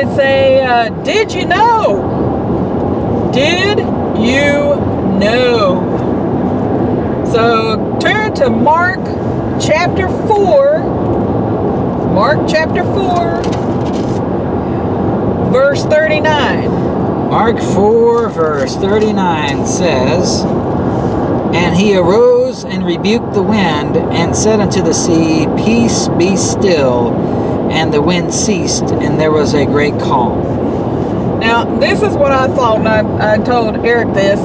it say, did you know? Did you know? So turn to Mark chapter 4. Mark chapter 4, verse 39. Mark 4, verse 39 says, And he arose and rebuked the wind, and said unto the sea, Peace, be still. And the wind ceased, and there was a great calm. Now, this is what I thought, and I told Eric this.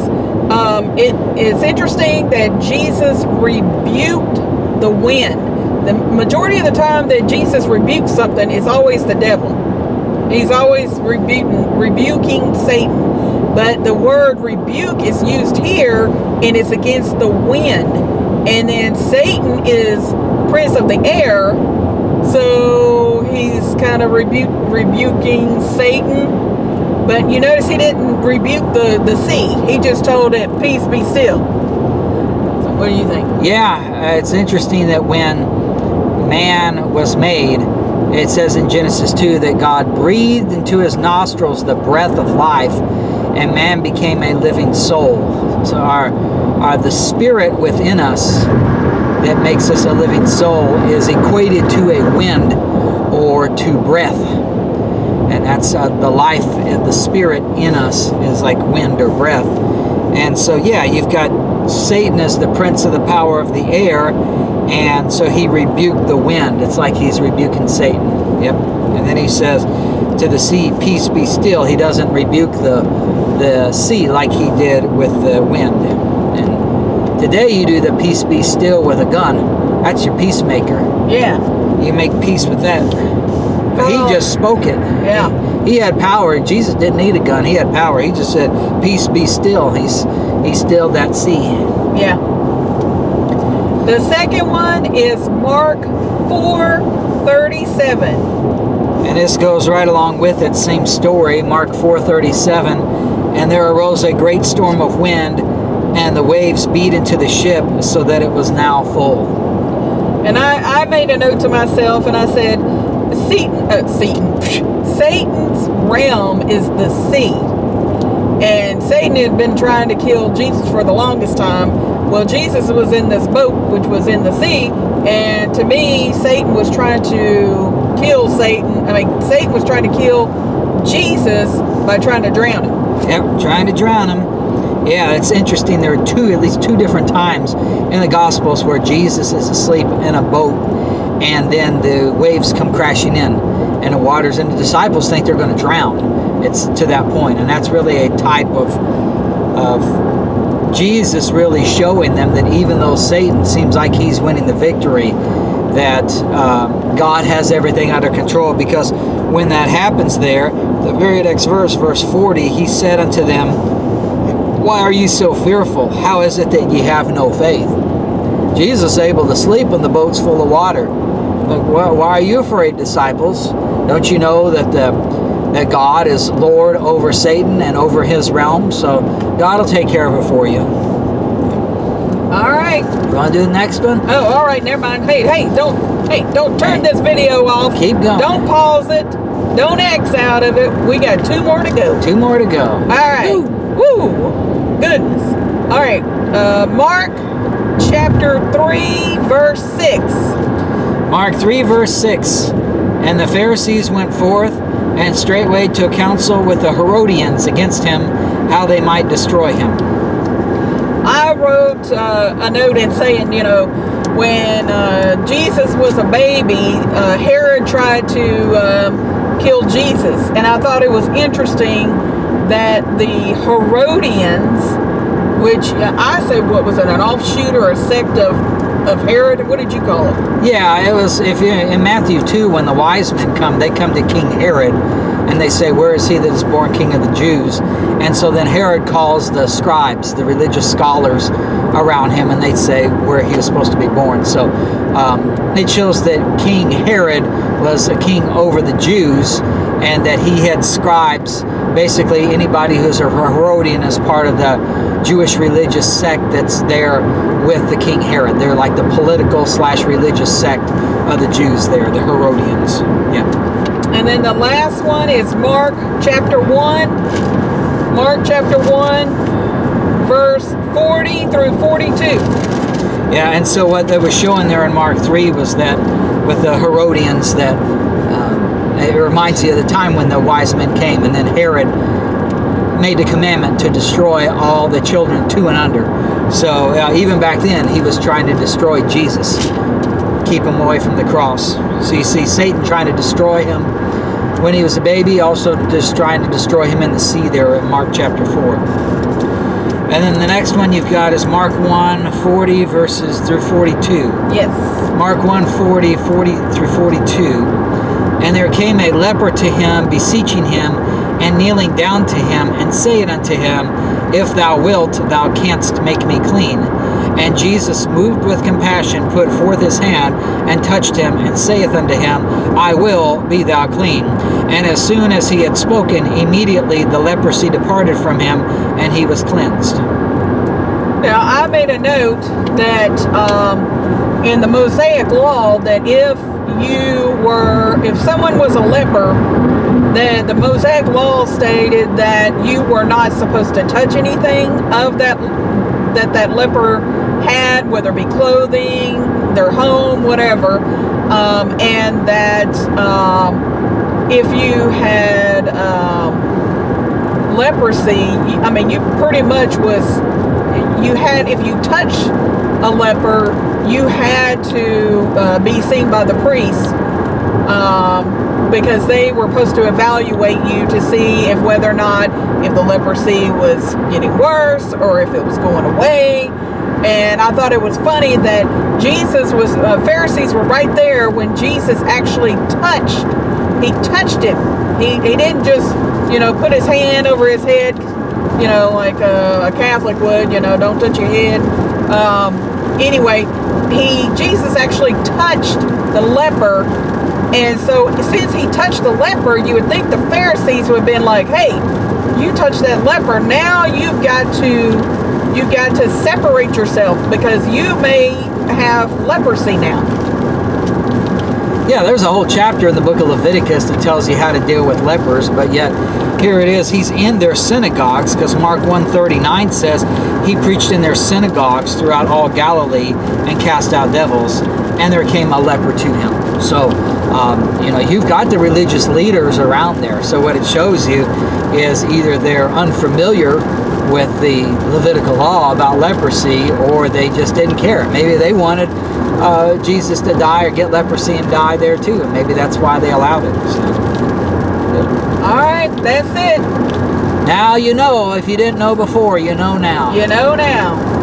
It is interesting that Jesus rebuked the wind. The majority of the time that Jesus rebukes something is always the devil. He's always rebuking Satan. But the word rebuke is used here, and it's against the wind. And then Satan is prince of the air, so he's kind of rebuking Satan. But you notice he didn't rebuke the sea. He just told it, peace, be still. So what do you think? Yeah, it's interesting that when man was made, it says in Genesis 2 that God breathed into his nostrils the breath of life, and man became a living soul. So the spirit within us that makes us a living soul is equated to a wind or to breath. And that's the life, the spirit in us is like wind or breath. And so, yeah, you've got Satan as the prince of the power of the air, and so he rebuked the wind. It's like he's rebuking Satan. Yep. And then he says to the sea, peace, be still. He doesn't rebuke the sea like he did with the wind. And today you do the peace, be still with a gun. That's your peacemaker. Yeah. You make peace with that. But he just spoke it. Yeah. He had power. Jesus didn't need a gun. He had power. He just said, peace, be still. He stilled that sea. Yeah. The second one is Mark 4:37. And this goes right along with it. Same story, Mark 4:37. And there arose a great storm of wind, and the waves beat into the ship, so that it was now full. And I made a note to myself, and I said, Satan's realm is the sea. And Satan had been trying to kill Jesus for the longest time. Well, Jesus was in this boat, which was in the sea. And to me, Satan was trying to kill Satan was trying to kill Jesus by trying to drown him. Yep, trying to drown him. Yeah, it's interesting. There are at least two different times in the Gospels where Jesus is asleep in a boat, and then the waves come crashing in, and the waters, and the disciples think they're going to drown. It's to that point, and that's really a type of Jesus really showing them that even though Satan seems like he's winning the victory, that God has everything under control. Because when that happens there, the very next verse, verse 40, he said unto them, Why are you so fearful? How is it that ye have no faith? Jesus is able to sleep when the boat's full of water. Like, why are you afraid, disciples? Don't you know that that God is Lord over Satan and over his realm? So God will take care of it for you. All right. You want to do the next one? Oh, all right. Never mind. Hey, don't turn this video off. Keep going. Don't pause it. Don't X out of it. We got 2 more to go. 2 more to go. All right. Woo. Goodness. All right. Mark chapter 3, verse 6. Mark 3, verse 6. And the Pharisees went forth, and straightway took counsel with the Herodians against him, how they might destroy him. I wrote a note in saying, when Jesus was a baby, Herod tried to kill Jesus. And I thought it was interesting that the Herodians, which I said, what was it, an offshoot or a sect of Herod? What did you call it? Yeah, it was, in Matthew 2, when the wise men come, they come to King Herod, and they say, where is he that is born king of the Jews? And so then Herod calls the scribes, the religious scholars around him, and they say where he was supposed to be born. So it shows that King Herod was a king over the Jews, and that he had scribes. Basically, anybody who's a Herodian is part of the Jewish religious sect that's there with the King Herod. They're like the political / religious sect of the Jews there, the Herodians. Yeah. And then the last one is Mark chapter 1. Mark chapter 1, verse 40 through 42. Yeah, and so what they was showing there in Mark 3 was that with the Herodians, that it reminds you of the time when the wise men came, and then Herod made a commandment to destroy all the children 2 and under. So even back then, he was trying to destroy Jesus, keep him away from the cross. So you see Satan trying to destroy him when he was a baby, also just trying to destroy him in the sea there in Mark chapter 4. And then the next one you've got is Mark 1:40 verses through 42. Yes. Mark 1:40 through 42. And there came a leper to him, beseeching him, and kneeling down to him, and saying unto him, If thou wilt, thou canst make me clean. And Jesus, moved with compassion, put forth his hand, and touched him, and saith unto him, I will, be thou clean. And as soon as he had spoken, immediately the leprosy departed from him, and he was cleansed. Now, I made a note that in the Mosaic law, that if someone was a leper, then the Mosaic law stated that you were not supposed to touch anything of that leper had, whether it be clothing, their home, whatever, and that if you had leprosy, I mean, you pretty much if you touch a leper, you had to be seen by the priest, because they were supposed to evaluate you to see if whether or not if the leprosy was getting worse or if it was going away. And I thought it was funny that Pharisees were right there when Jesus actually touched him. He didn't just, put his hand over his head, like a Catholic would, don't touch your head. Anyway, Jesus actually touched the leper. And so since he touched the leper, you would think the Pharisees would have been like, hey, you touched that leper, now you've got to separate yourself because you may have leprosy now. Yeah, there's a whole chapter in the book of Leviticus that tells you how to deal with lepers, but yet here it is, he's in their synagogues, because Mark 1:39 says he preached in their synagogues throughout all Galilee and cast out devils, and there came a leper to him. So, you've got the religious leaders around there. So what it shows you is either they're unfamiliar with the Levitical law about leprosy, or they just didn't care. Maybe they wanted Jesus to die or get leprosy and die there too, and maybe that's why they allowed it. So, all right, that's it. now you know. If you didn't know before, you know now. You know now.